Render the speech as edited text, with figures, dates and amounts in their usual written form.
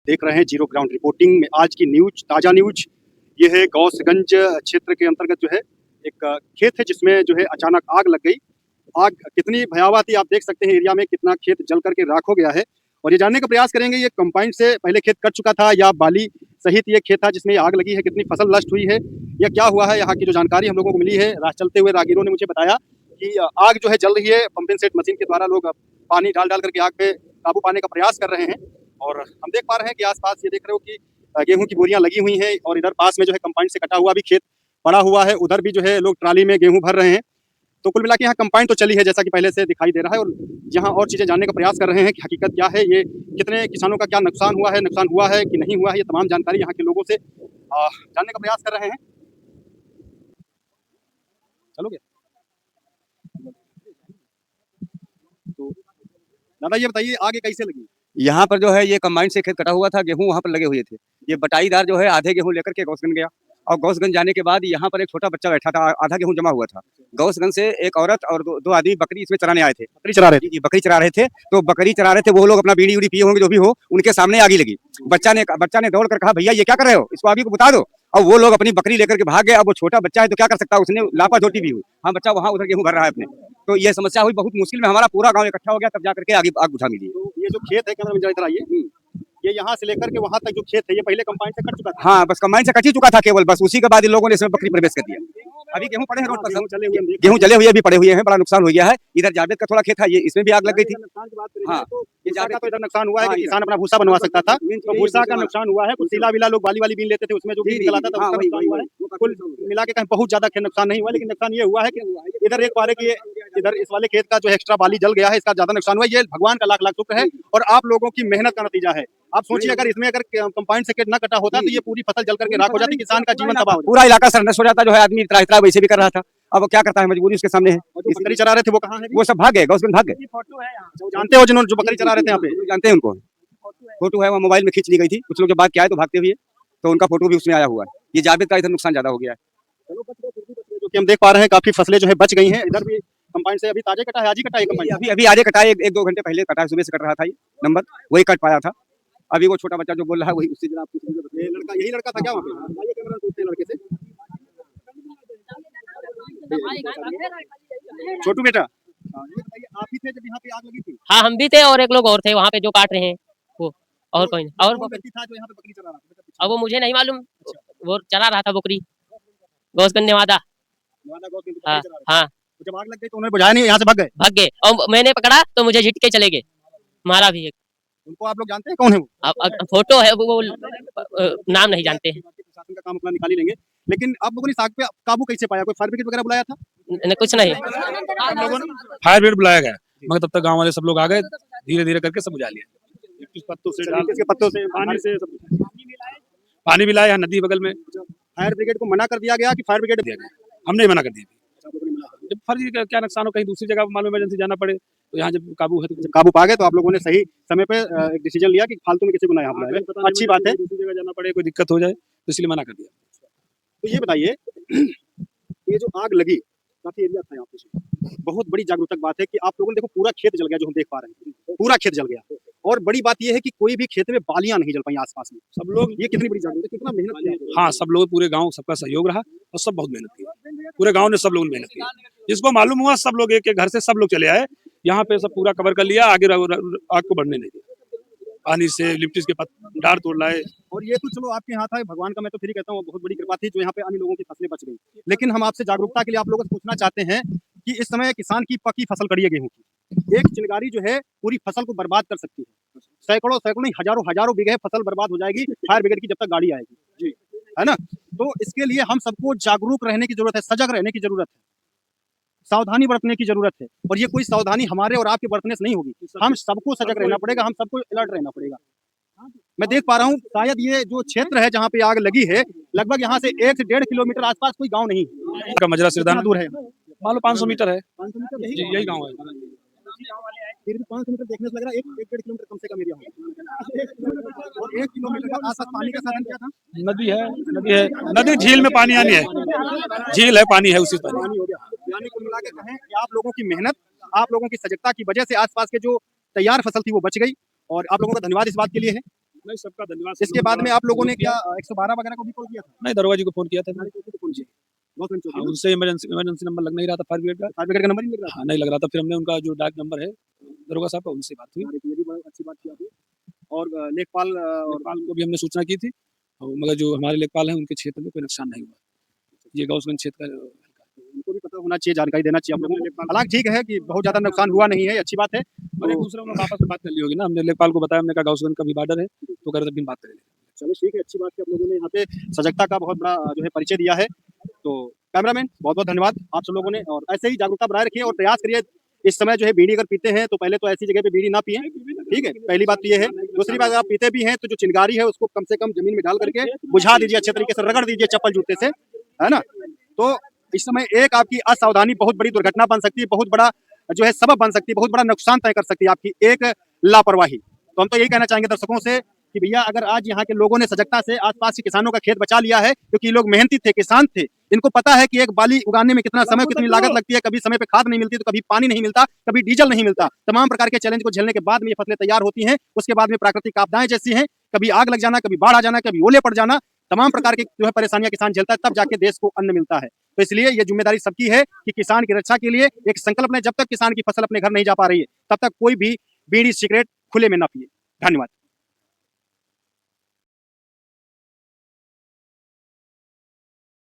देख रहे हैं जीरो ग्राउंड रिपोर्टिंग में आज की न्यूज, ताज़ा न्यूज। ये है गौसगंज क्षेत्र के अंतर्गत जो है एक खेत है जिसमें जो है अचानक आग लग गई। आग कितनी भयावह थी आप देख सकते हैं, एरिया में कितना खेत जल करके राख हो गया है। और ये जानने का प्रयास करेंगे ये कंबाइन से पहले खेत कट चुका था या बाली सहित ये खेत था जिसमें आग लगी है, कितनी फसल नष्ट हुई है या क्या हुआ है। यहाँ की जो जानकारी हम लोगों को मिली है, राह चलते हुए राहगीरों ने मुझे बताया कि आग जो है जल रही है, पंपिंग सेट मशीन के द्वारा लोग पानी डाल डाल करके आग पे काबू पाने का प्रयास कर रहे हैं। और हम देख पा रहे हैं कि आसपास ये देख रहे हो कि गेहूं की बोरियां लगी हुई हैं और इधर पास में जो है कंपाउंड से कटा हुआ भी खेत पड़ा हुआ है, उधर भी जो है लोग ट्राली में गेहूं भर रहे हैं। तो कुल मिला के यहाँ कंपाउंड तो चली है जैसा कि पहले से दिखाई दे रहा है। और यहाँ और चीज़ें जानने का प्रयास कर रहे हैं कि हकीकत क्या है, ये कितने किसानों का क्या नुकसान हुआ है कि नहीं हुआ है, ये तमाम जानकारी यहाँ के लोगों से जानने का प्रयास कर रहे हैं। चलोगे तो दादा ये बताइए आगे कैसे लगी। यहाँ पर जो है ये कंबाइन से खेत कटा हुआ था, गेहूं वहाँ पर लगे हुए थे। ये बटाईदार जो है आधे गेहूं लेकर के गौसगंज गया और गौसगंज जाने के बाद यहाँ पर एक छोटा बच्चा बैठा था, आधा गेहूं जमा हुआ था। गौसगंज से एक औरत और दो आदमी बकरी इसमें चराने आए थे। बकरी चरा रहे थे। जी बकरी चरा रहे थे। तो बकरी चरा रहे थे, वो लोग अपना बीड़ी उड़ी पिए होंगे जो भी हो, उनके सामने आगी लगी। बच्चा ने दौड़ कर कहा भैया ये क्या कर रहे हो, इसको आगे को बता दो। और वो लोग अपनी बकरी लेकर के भाग गए। अब वो छोटा बच्चा है तो क्या कर सकता है, उसने लापरवाही भी हुई। हाँ बच्चा वहाँ उधर गेहूं भर रहा है अपने। तो ये समस्या हुई बहुत मुश्किल में, हमारा पूरा गांव इकट्ठा हो गया तब जाकर के आग बुझा मिली। तो ये जो खेत है कैमरा में इधर आइए, ये यहाँ से लेकर के वहाँ तक जो खेत है ये पहले कंबाइन से कट चुका था। हाँ बस कंबाइन से कट ही चुका था केवल, बस उसी के बाद इन लोगों ने इसमें बकरी प्रवेश कर दिया। अभी गेहूं पड़े हैं रोड पर, गेहूं जले हुए भी पड़े हुए हैं, बड़ा नुकसान हो गया है। इधर जावेद का थोड़ा खेत है, ये इसमें भी आग लग गई थी। हाँ ये जावेद का तो इधर नुकसान हुआ है कि किसान अपना भूसा बनवा सकता था, तो भूसा का नुकसान हुआ है। कुछ सीला विला लोग बाली वाली बीन लेते थे, उसमें जो बीन निकलाता था उसका नुकसान हुआ है। कुल मिला के कहीं बहुत ज्यादा नुकसान नहीं हुआ, लेकिन नुकसान ये हुआ है कि इधर एक बार कि इधर इस वाले खेत का जो एक्स्ट्रा बाली जल गया है, इसका ज्यादा नुकसान हुआ है। ये भगवान का लाख लाख शुक्र है और आप लोगों की मेहनत का नतीजा है। आप सोचिए अगर इसमें अगर कंपाउंड से न कटा होता तो ये पूरी फसल जल करके राख हो जाती, किसान का जीवन तबाह हो जाता, पूरा इलाका सरनस हो जाता। जो है आदमी इतना वैसे भी कर रहा था, अब वो क्या करता है, मजबूरी उसके सामने है। बकरी चरा रहे थे वो कहाँ है? वो सब भाग गए, गौसगंज भाग गए। जानते हो जिन्होंने जो बकरी चरा रहे थे यहाँ पे, जानते हैं उनको, फोटो है वो मोबाइल में खींच ली गई थी। कुछ लोग जब बात किया है तो भागते हुए, तो उनका फोटो भी उसमें आया हुआ है। ये जावेद का इधर नुकसान ज्यादा हो गया है। जो कि हम देख पा रहे हैं काफी फसलें जो है बच गई हैं। इधर भी कंबाइन से अभी ताजे कटा है, आज ही कटा है कंबाइन। अभी आधे कटा है, एक 2 घंटे पहले कटा है, सुबह से कट रहा था ये नंबर, वही कट पाया था। अभी वो छोटा बच्चा जो बोल रहा है वही उससे जरा आप ये लड़का यही लड़का था क्या वहाँ पे? आइए कैमरा पूछते हैं लड़के से। छोटू बेटा, ये बताइए आप ही थे जब यहाँ पे आग लगी थी? हाँ हम भी थे और एक लोग और थे वहाँ पे जो काट रहे हैं वो, और कोई नहीं। और कौन व्यक्ति था जो यहाँ पे बकरी चरा रहा था? अब वो मुझे नहीं मालूम, वो चला रहा था बकरी गौसगंज नेवादा। नवादा गौस में हाँ बकरी चरा रहा था। हाँ तो जब आग लग गई तो उन्होंने बुझाया नहीं, यहाँ से भाग गए? भाग गए और मैंने पकड़ा तो मुझे झिटके चले गए, मारा भी एक। उनको आप लोग जानते हैं कौन है वो? अब फोटो है वो नाम नहीं जानते हैं। प्रशासन का काम अपना निकाल ही लेंगे, लेकिन आप लोगों ने आग पे काबू कैसे पाया? कोई फायर ब्रिगेड वगैरह बुलाया था? कुछ नहीं, फायर ब्रिगेड बुलाया गया, मगर तब तक गांव वाले सब लोग आ गए, धीरे धीरे करके सब बुझा लिया। किस पत्तों से डाल के पत्तों से पानी से पानी भी लाया, यहाँ नदी बगल में। फायर ब्रिगेड को मना कर दिया गया कि फायर ब्रिगेड दिया गया, हमने मना कर दिया। जब फर्जी का क्या नुकसान हो, कहीं दूसरी जगह मालूम इमरजेंसी जाना पड़े, तो यहाँ जब काबू है तो काबू पा गए तो आप लोगों ने सही समय पे एक डिसीजन लिया कि फालतू में किसी को ना यहाँ बुलाएं। अच्छी बात है, दूसरी जगह जाना पड़े, कोई दिक्कत हो जाए तो इसलिए मना कर दिया। तो ये बताइए ये जो आग लगी काफी एरिया था यहाँ पे, बहुत बड़ी जागरूकता बात है कि आप लोगों ने देखो पूरा खेत जल गया, जो हम देख पा रहे हैं पूरा खेत जल गया। और बड़ी बात यह है कि कोई भी खेत में बालियां नहीं जल पाई आसपास में। सब लोग, ये कितनी बड़ी जागरूकता, कितना मेहनत किया। हाँ सब लोग, पूरे गांव सबका सहयोग रहा और सब बहुत मेहनत की, पूरे गांव ने सब लोगों ने मेहनत की। जिसको मालूम हुआ सब लोग एक एक घर से सब लोग चले आए, यहाँ पे सब पूरा कवर कर लिया, आगे आग को बढ़ने नहीं दिया। पानी से लिप्टिस के डार तोड़ लाए। और ये तो चलो आपके यहाँ था, भगवान का मैं तो फिर कहता हूँ बहुत बड़ी कृपा थी जो यहाँ पे अन्य लोगों की फसलें बच गई। लेकिन हम आपसे जागरूकता के लिए आप लोगों से पूछना चाहते हैं कि इस समय किसान की पकी फसल खड़ी है गेहूं की, एक चिंगारी जो है पूरी फसल को बर्बाद कर सकती है। सैकड़ों नहीं हजारों बीघे फसल बर्बाद हो जाएगी फायर ब्रिगेड की जब तक गाड़ी आएगी जी, है ना। तो इसके लिए हम सबको जागरूक रहने की जरूरत है, सजग रहने की जरूरत है, सावधानी बरतने की जरूरत है। और ये कोई सावधानी हमारे और आपके बरतने से नहीं होगी, हम सबको सजग रहना पड़ेगा, हम सबको अलर्ट रहना पड़ेगा। मैं देख पा रहा हूँ शायद ये जो क्षेत्र है जहाँ पे आग लगी है, लगभग यहाँ से 1 से 1.5 किलोमीटर आसपास कोई गांव नहीं है। का मजरा सिरदाना दूर है, मान लो 500 मीटर है 500 मीटर जी, यही गाँव है। फिर भी 500 मीटर देखने से लग रहा है 1-1.5 किलोमीटर कम से कम एरिया होगा। और 1 किलोमीटर का आसपास पानी का साधन क्या था? नदी है, नदी झील में पानी आनी है, झील है, पानी है, उसी पानी हो गया। यानी कुल मिला के कहें कि आप लोगों की मेहनत, आप लोगों की सजगता की वजह से आसपास के जो तैयार फसल थी वो बच गई। और आप लोगों का धन्यवाद इस बात के लिए है। नहीं, सबका धन्यवाद। इसके बाद में आप लोगों ने क्या 112 वगैरह को भी कॉल किया था? नहीं, दरोगा जी को फोन किया था मैंने। गौतम चौधरी हाँ, ना? उनसे इमरजेंसी नंबर लग नहीं रहा था फायर ब्रिगेड का। फायर ब्रिगेड का नंबर ही नहीं मिल रहा हाँ, नहीं लग रहा था। फिर हमने उनका जो डाक नंबर है दरोगा साहब का, उनसे बात हुई। था। ये भी बहुत अच्छी बात की आपने। और लेखपाल और लेखपाल को भी हमने सूचना की थी, मगर जो हमारे लेखपाल हैं उनके क्षेत्र में कोई नुकसान नहीं हुआ। ये गौसगंज क्षेत्र का उनको भी पता होना चाहिए, जानकारी देना चाहिए आप लोगों को। हालांकि ठीक है कि बहुत ज्यादा नुकसान हुआ नहीं है, अच्छी बात है। और एक दूसरे में आपस में बात कर ली होगी ना। हमने लेखपाल को बताया, हमने कहा गौसगंज का भी बॉर्डर है, तो कह रहे थे बात करेंगे। चलो ठीक है, अच्छी बात है, आप लोगों ने यहाँ पे सजगता का बहुत बड़ा जो है परिचय दिया है। तो कैमरामैन बहुत बहुत धन्यवाद आप सब लोगों ने, और ऐसे ही जागरूकता बनाए रखिए और प्रयास करिए। इस समय जो है बीड़ी अगर पीते हैं तो पहले तो ऐसी जगह पे बीड़ी ना पिए, ठीक है, पहली बात तो ये है। दूसरी बात, अगर आप पीते भी हैं तो जो चिंगारी है उसको कम से कम जमीन में डाल करके बुझा दीजिए, अच्छे तरीके से रगड़ दीजिए चप्पल जूते से, है ना। तो इस समय एक आपकी असावधानी बहुत बड़ी दुर्घटना बन सकती है, बहुत बड़ा जो है सबब बन सकती है, बहुत बड़ा नुकसान तय कर सकती है आपकी एक लापरवाही। तो हम तो यही कहना चाहेंगे दर्शकों से कि भैया अगर आज यहाँ के लोगों ने सजगता से आसपास के किसानों का खेत बचा लिया है, क्योंकि ये लोग मेहनती थे, किसान थे, इनको पता है कि एक बाली उगाने में कितना समय, कितनी लागत लगती है, कभी समय पे खाद नहीं मिलती, तो कभी पानी नहीं मिलता, कभी डीजल नहीं मिलता। तमाम प्रकार के चैलेंज को झेलने के बाद में ये फसलें तैयार होती हैं। उसके बाद में प्राकृतिक आपदाएं जैसी हैं, कभी आग लग जाना, कभी बाढ़ आ जाना, कभी ओले पड़ जाना, तमाम प्रकार की जो है परेशानियां किसान झेलता है, तब जाके देश को अन्न मिलता है। तो इसलिए ये जिम्मेदारी सबकी है कि किसान की रक्षा के लिए एक संकल्प लें। जब तक किसान की फसल अपने घर नहीं जा पा रही है, तब तक कोई भी बीड़ी सिगरेट खुले में ना पिए। धन्यवाद।